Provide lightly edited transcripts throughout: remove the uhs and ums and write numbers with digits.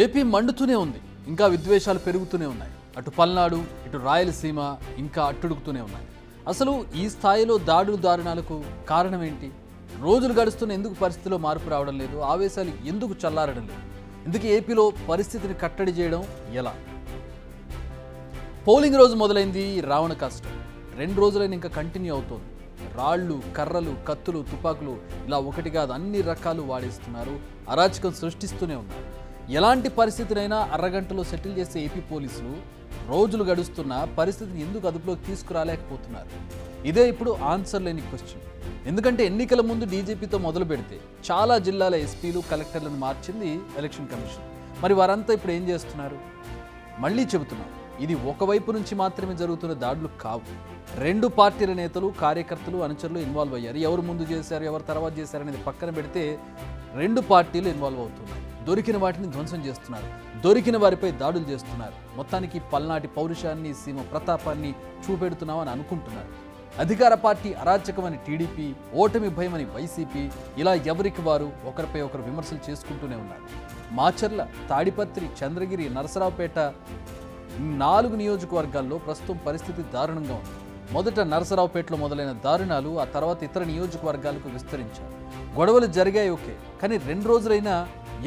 AP మండుతూనే ఉంది, ఇంకా విద్వేషాలు పెరుగుతూనే ఉన్నాయి. అటు పల్నాడు, ఇటు రాయలసీమ ఇంకా అట్టుడుకుతూనే ఉన్నాయి. అసలు ఈ స్థాయిలో దారుణాలకు కారణం ఏంటి? రోజులు గడుస్తున్న ఎందుకు పరిస్థితిలో మార్పు రావడం లేదు? ఆవేశాలు ఎందుకు చల్లారడం లేదు? ఎందుకు ఏపీలో పరిస్థితిని కట్టడి చేయడం ఎలా? పోలింగ్ రోజు మొదలైంది రావణ కష్టం. 2 రోజులైన ఇంకా కంటిన్యూ అవుతోంది. రాళ్ళు, కర్రలు, కత్తులు, తుపాకులు ఇలా ఒకటి కాదు అన్ని రకాలు వాడేస్తున్నారు. అరాచకం సృష్టిస్తూనే ఉన్నారు. ఎలాంటి పరిస్థితినైనా అరగంటలో సెటిల్ చేసే ఏపీ పోలీసులు రోజులు గడుస్తున్న పరిస్థితిని ఎందుకు అదుపులోకి తీసుకురాలేకపోతున్నారు? ఇదే ఇప్పుడు ఆన్సర్ లేని క్వశ్చన్. ఎందుకంటే ఎన్నికల ముందు డీజీపీతో మొదలు పెడితే చాలా జిల్లాల ఎస్పీలు, కలెక్టర్లను మార్చింది ఎలక్షన్ కమిషన్. మరి వారంతా ఇప్పుడు ఏం చేస్తున్నారు? మళ్ళీ చెబుతున్నాం, ఇది ఒకవైపు నుంచి మాత్రమే జరుగుతున్న దాడులు కావు. 2 పార్టీల నేతలు, కార్యకర్తలు, అనుచరులు ఇన్వాల్వ్ అయ్యారు. ఎవరు ముందు చేశారు, ఎవరు తర్వాత చేశారు అనేది పక్కన పెడితే 2 పార్టీలు ఇన్వాల్వ్ అవుతున్నారు. దొరికిన వాటిని ధ్వంసం చేస్తున్నారు, దొరికిన వారిపై దాడులు చేస్తున్నారు. మొత్తానికి పల్నాటి పౌరుషాన్ని, సీమ ప్రతాపాన్ని చూపెడుతున్నామని అనుకుంటున్నారు. అధికార పార్టీ అరాచకమని టీడీపీ, ఓటమి భయమని వైసీపీ, ఇలా ఎవరికి వారు ఒకరిపై ఒకరు విమర్శలు చేసుకుంటూనే ఉన్నారు. మాచర్ల, తాడిపత్రి, చంద్రగిరి, నరసరావుపేట 4 నియోజకవర్గాల్లో ప్రస్తుతం పరిస్థితి దారుణంగా ఉంది. మొదట నరసరావుపేటలో మొదలైన దారుణాలు ఆ తర్వాత ఇతర నియోజకవర్గాలకు విస్తరించారు. గొడవలు జరిగాయి ఓకే, కానీ 2 రోజులైనా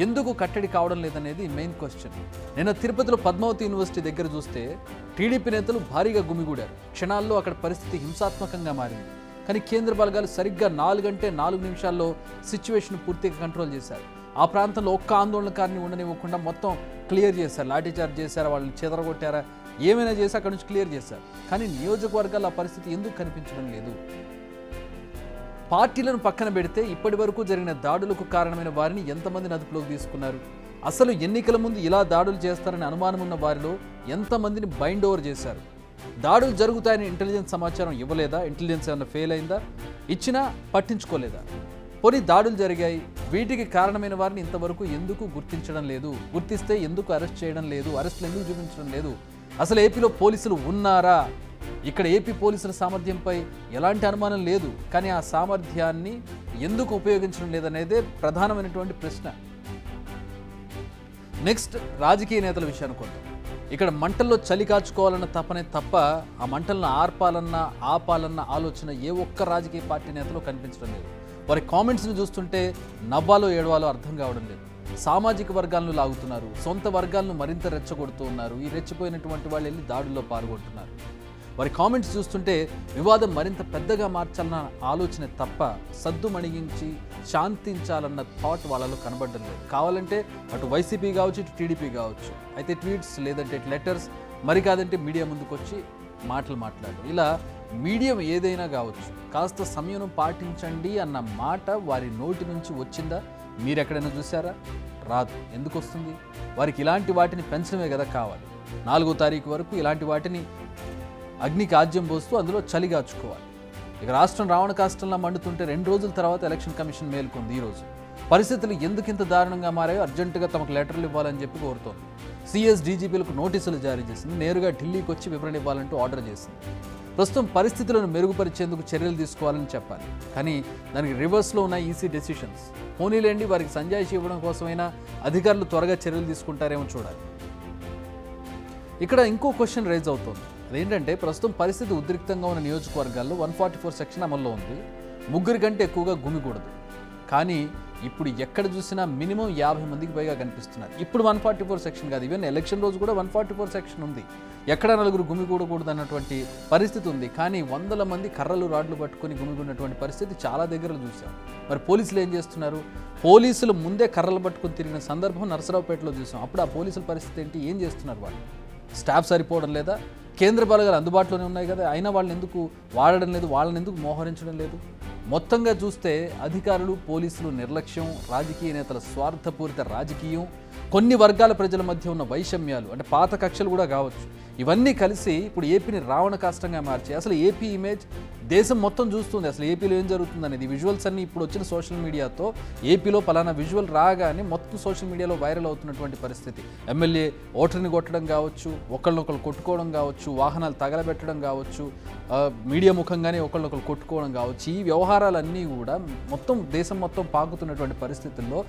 ఎందుకు కట్టడి కావడం లేదనేది మెయిన్ క్వశ్చన్. నిన్న తిరుపతిలో పద్మావతి యూనివర్సిటీ దగ్గర చూస్తే టీడీపీ నేతలు భారీగా గుమిగూడారు. క్షణాల్లో అక్కడ పరిస్థితి హింసాత్మకంగా మారింది. కానీ కేంద్ర బలగాలు సరిగ్గా 4 గంటే 4 నిమిషాల్లో సిచ్యువేషన్ పూర్తిగా కంట్రోల్ చేశారు. ఆ ప్రాంతంలో ఒక్క ఆందోళనకారిని ఉండనివ్వకుండా మొత్తం క్లియర్ చేశారు. లాఠీచార్జ్ చేశారా, వాళ్ళని చెదరగొట్టారా, ఏమైనా చేసి అక్కడ నుంచి క్లియర్ చేశారు. కానీ నియోజకవర్గాల్లో ఆ పరిస్థితి ఎందుకు కనిపించడం లేదు? పార్టీలను పక్కన పెడితే ఇప్పటి వరకు జరిగిన దాడులకు కారణమైన వారిని ఎంతమందిని అదుపులోకి తీసుకున్నారు? అసలు ఎన్నికల ముందు ఇలా దాడులు చేస్తారని అనుమానం ఉన్న వారిలో ఎంతమందిని బైండ్ ఓవర్ చేశారు? దాడులు జరుగుతాయని ఇంటెలిజెన్స్ సమాచారం ఇవ్వలేదా? ఇంటెలిజెన్స్ ఏమైనా ఫెయిల్ అయిందా? ఇచ్చినా పట్టించుకోలేదా? పోనీ దాడులు జరిగాయి, వీటికి కారణమైన వారిని ఇంతవరకు ఎందుకు గుర్తించడం లేదు? గుర్తిస్తే ఎందుకు అరెస్ట్ చేయడం లేదు? అరెస్టులు ఎందుకు చూపించడం లేదు? అసలు ఏపీలో పోలీసులు ఉన్నారా? ఇక్కడ ఏపీ పోలీసుల సామర్థ్యంపై ఎలాంటి అనుమానం లేదు, కానీ ఆ సామర్థ్యాన్ని ఎందుకు ఉపయోగించడం లేదనేదే ప్రధానమైనటువంటి ప్రశ్న. నెక్స్ట్, రాజకీయ నేతల విషయానికి వద్దాం. ఇక్కడ మంటల్లో చలి కాచుకోవాలన్న తపనే తప్ప ఆ మంటలను ఆపాలన్న ఆలోచన ఏ ఒక్క రాజకీయ పార్టీ నేతలో కనిపించడం లేదు. వారి కామెంట్స్ని చూస్తుంటే నవ్వాలో ఏడవాలో అర్థం కావడం లేదు. సామాజిక వర్గాలను లాగుతున్నారు, సొంత వర్గాలను మరింత రెచ్చగొడుతూ ఉన్నారు. ఈ రెచ్చిపోయినటువంటి వాళ్ళు వెళ్ళి దాడుల్లో పాల్గొంటున్నారు. వారి కామెంట్స్ చూస్తుంటే వివాదం మరింత పెద్దగా మార్చాలన్న ఆలోచన తప్ప సద్దు మణిగించి శాంతించాలన్న థాట్ వాళ్ళలో కనబడడం లేదు. కావాలంటే అటు వైసీపీ కావచ్చు, ఇటు టీడీపీ కావచ్చు, అయితే ట్వీట్స్ లేదంటే లెటర్స్, మరి కాదంటే మీడియా ముందుకు వచ్చి మాట్లాడడం. ఇలా మీడియం ఏదైనా కావచ్చు, కాస్త సంయమనం పాటించండి అన్న మాట వారి నోటి నుంచి వచ్చిందా? మీరు ఎక్కడైనా చూసారా? రాదు. ఎందుకు వస్తుంది? వారికి ఇలాంటి వాటిని పెంచడమే కదా కావాలి. 4వ తారీఖు వరకు ఇలాంటి వాటిని అగ్నికి ఆజ్యం పోస్తూ అందులో చలిగాచుకోవాలి. ఇక రాష్ట్రం రావణ కాష్టంలా మండుతుంటే 2 రోజుల తర్వాత ఎలక్షన్ కమిషన్ మేల్కొంది. ఈరోజు పరిస్థితులు ఎందుకు ఇంత దారుణంగా మారాయో అర్జెంటుగా తమకు లెటర్లు ఇవ్వాలని చెప్పి కోరుతోంది. సిఎస్ డీజీపీలకు నోటీసులు జారీ చేసింది. నేరుగా ఢిల్లీకి వచ్చి వివరణ ఇవ్వాలంటూ ఆర్డర్ చేసింది. ప్రస్తుతం పరిస్థితులను మెరుగుపరిచేందుకు చర్యలు తీసుకోవాలని చెప్పాలి, కానీ దానికి రివర్స్లో ఉన్న ఈసీ డెసిషన్స్. పోనీలేండి, వారికి సంజాయిషి ఇవ్వడం కోసమైనా అధికారులు త్వరగా చర్యలు తీసుకుంటారేమో చూడాలి. ఇక్కడ ఇంకో క్వశ్చన్ రైజ్ అవుతుంది. అదేంటంటే ప్రస్తుతం పరిస్థితి ఉద్రిక్తంగా ఉన్న నియోజకవర్గాల్లో 144 సెక్షన్ అమల్లో ఉంది. 3 కంటే ఎక్కువగా గుమికూడదు. కానీ ఇప్పుడు ఎక్కడ చూసినా మినిమం 50 మందికి పైగా కనిపిస్తున్నారు. ఇప్పుడు 144 సెక్షన్ కాదు, ఈవెన్ ఎలక్షన్ రోజు కూడా 144 సెక్షన్ ఉంది. ఎక్కడ 4 గుమికూడకూడదు అన్నటువంటి పరిస్థితి ఉంది. కానీ 100 మంది కర్రలు, రాడ్లు పట్టుకొని గుమికూడినటువంటి పరిస్థితి చాలా దగ్గర చూసాం. మరి పోలీసులు ఏం చేస్తున్నారు? పోలీసులు ముందే కర్రలు పట్టుకొని తిరిగిన సందర్భం నరసరావుపేటలో చూసాం. అప్పుడు ఆ పోలీసుల పరిస్థితి ఏంటి? ఏం చేస్తున్నారు వాళ్ళు? స్టాఫ్ సరిపోవడం లేదా? కేంద్ర బలగాలు అందుబాటులోనే ఉన్నాయి కదా, అయినా వాళ్ళని ఎందుకు వాడడం లేదు? వాళ్ళని ఎందుకు మోహరించడం లేదు? మొత్తంగా చూస్తే అధికారులు, పోలీసులు నిర్లక్ష్యం, రాజకీయ నేతల స్వార్థపూరిత రాజకీయం, కొన్ని వర్గాల ప్రజల మధ్య ఉన్న వైషమ్యాలు, అంటే పాత కక్షలు కూడా కావచ్చు, ఇవన్నీ కలిసి ఇప్పుడు ఏపీని రావణ కాష్టంగా మార్చాయి. అసలు ఏపీ ఇమేజ్ దేశం మొత్తం చూస్తుంది. అసలు ఏపీలో ఏం జరుగుతుంది అనేది విజువల్స్ అన్ని ఇప్పుడు వచ్చిన సోషల్ మీడియాతో ఏపీలో పలానా విజువల్ రాగానే మొత్తం సోషల్ మీడియాలో వైరల్ అవుతున్నటువంటి పరిస్థితి. ఎమ్మెల్యే ఓటర్ని కొట్టడం కావచ్చు, ఒకళ్ళనొకళ్ళు కొట్టుకోవడం కావచ్చు, వాహనాలు తగలబెట్టడం కావచ్చు, మీడియా ముఖంగానే ఒకళ్ళనొకళ్ళు కొట్టుకోవడం కావచ్చు, ఈ వ్యవహారాలన్నీ కూడా మొత్తం దేశం మొత్తం పాకుతున్నటువంటి పరిస్థితుల్లో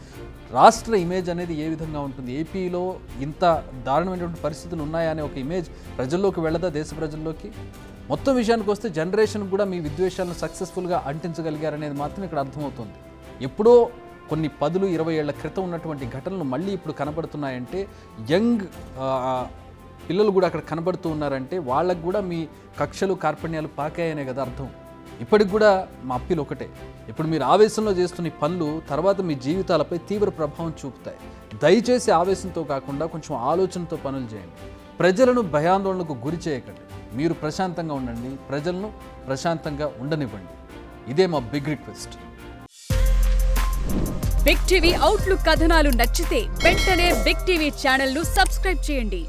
రాష్ట్ర ఇమేజ్ అనేది ఏ విధంగా ఉంటుంది. ఏపీలో ఇంత దారుణమైనటువంటి పరిస్థితులు ఉన్నాయా అనే ఒక ఇమేజ్ ప్రజల్లోకి వెళ్ళదా, దేశ ప్రజల్లోకి? మొత్తం విషయానికి వస్తే జనరేషన్ కూడా మీ విద్వేషాలను సక్సెస్ఫుల్గా అంటించగలిగారనేది మాత్రం ఇక్కడ అర్థమవుతుంది. ఎప్పుడో కొన్ని 10-20 ఏళ్ల క్రితం ఉన్నటువంటి ఘటనలు మళ్ళీ ఇప్పుడు కనబడుతున్నాయంటే, యంగ్ పిల్లలు కూడా అక్కడ కనబడుతూ ఉన్నారంటే వాళ్ళకు కూడా మీ కక్షలు కార్పణ్యాలు పాకాయనే కదా అర్థం. ఇప్పటికి కూడా మా అప్పీలు ఒకటే, ఇప్పుడు మీరు ఆవేశంలో చేస్తున్న ఈ పనులు తర్వాత మీ జీవితాలపై తీవ్ర ప్రభావం చూపుతాయి. దయచేసి ఆవేశంతో కాకుండా కొంచెం ఆలోచనతో పనులు చేయండి. ప్రజలను భయాందోళనకు గురి చేయకండి. మీరు ప్రశాంతంగా ఉండండి, ప్రజలను ప్రశాంతంగా ఉండనివ్వండి. ఇదే మా big request. Big TV outlook కథనాలు నచ్చితే వెంటనే బిగ్ టీవీ ఛానల్ ను సబ్స్క్రైబ్ చేయండి.